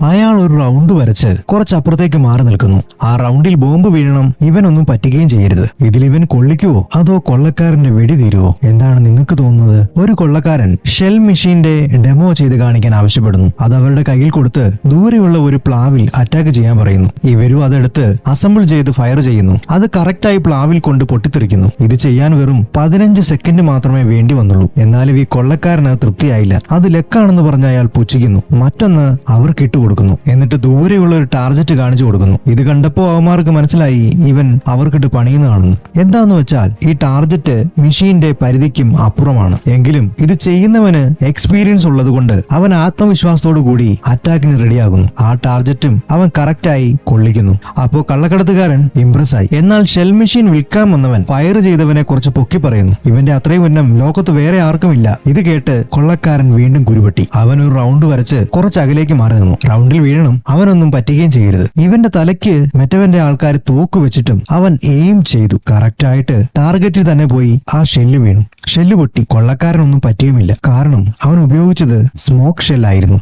അയാൾ ഒരു റൗണ്ട് വരച്ച് കുറച്ചപ്പുറത്തേക്ക് മാറി നിൽക്കുന്നു. ആ റൗണ്ടിൽ ബോംബ് വീഴണം, ഇവനൊന്നും പറ്റുകയും ചെയ്യരുത്. ഇതിൽ ഇവൻ കൊള്ളിക്കുവോ അതോ കൊള്ളക്കാരന്റെ വെടി തീരുവോ? എന്താണ് നിങ്ങൾക്ക് തോന്നുന്നത്? ഒരു കൊള്ളക്കാരൻ ഷെൽ മെഷീന്റെ ഡെമോ ചെയ്ത് കാണിക്കാൻ ആവശ്യപ്പെടുന്നു. അത് അവരുടെ കയ്യിൽ കൊടുത്ത് ദൂരെയുള്ള ഒരു പ്ലാവിൽ അറ്റാക്ക് ചെയ്യാൻ പറയുന്നു. ഇവരും അതെടുത്ത് അസംബിൾ ചെയ്ത് ഫയർ ചെയ്യുന്നു. അത് കറക്റ്റായി പ്ലാവിൽ കൊണ്ട് പൊട്ടിത്തെറിക്കുന്നു. ഇത് ചെയ്യാൻ വെറും 15 സെക്കൻഡ് മാത്രമേ വേണ്ടി വന്നുള്ളൂ. എന്നാലും ഈ കൊള്ളക്കാരന് തൃപ്തിയായില്ല. അത് ലെക്കാണെന്ന് പറഞ്ഞ അയാൾ പുച്ഛിക്കുന്നു. മറ്റൊന്ന് അവർക്ക് ഇട്ടുകൊടുക്കുന്നു. എന്നിട്ട് ദൂരെയുള്ള ഒരു ടാർജറ്റ് കാണിച്ചു കൊടുക്കുന്നു. ഇത് കണ്ടപ്പോ അവന്മാർക്ക് മനസ്സിലായി ഇവൻ അവർക്കിട്ട് പണിയുന്നതാണെന്ന്. എന്താന്ന് വെച്ചാൽ ഈ ടാർജറ്റ് മെഷീന്റെ പരിധിക്കും അപ്പുറമാണ്. എങ്കിലും ഇത് ചെയ്യുന്നവന് എക്സ്പീരിയൻസ് ഉള്ളത് കൊണ്ട് അവൻ ആത്മവിശ്വാസത്തോടു കൂടി അറ്റാക്കിന് റെഡിയാകുന്നു. ആ ടാർജറ്റും അവൻ കറക്റ്റായി കൊള്ളിക്കുന്നു. അപ്പോ കള്ളക്കടത്തുകാരൻ ഇംപ്രസ് ആയി. എന്നാൽ ഷെൽ മെഷീൻ വിൽക്കാൻ വന്നവൻ ഫയർ ചെയ്തവനെ കുറച്ച് പൊക്കി പറയുന്നു. ഇവന്റെ അത്രയും ഉന്നം ലോകത്ത് വേറെ ആർക്കുമില്ല. ഇത് കേട്ട് കൊള്ളക്കാരൻ വീണ്ടും കുരുപൊട്ടി. അവൻ ഒരു റൗണ്ട് വരച്ച് കുറച്ച് അകലേക്ക് മാറി നിന്നു. റൗണ്ടിൽ വീഴണം, അവനൊന്നും പറ്റുകയും ചെയ്യരുത്. ഇവന്റെ തലയ്ക്ക് മറ്റവന്റെ ആൾക്കാർ തോക്ക് വെച്ചിട്ടും അവൻ എയിം ചെയ്തു. കറക്റ്റായിട്ട് ടാർഗറ്റിൽ തന്നെ പോയി ആ ഷെല്ല് വീണു. ഷെല്ല് പൊട്ടി. കൊള്ളക്കാരനൊന്നും പറ്റിയുമില്ല. കാരണം അവൻ ഉപയോഗിച്ചത് സ്മോക്ക് ഷെല്ലായിരുന്നു.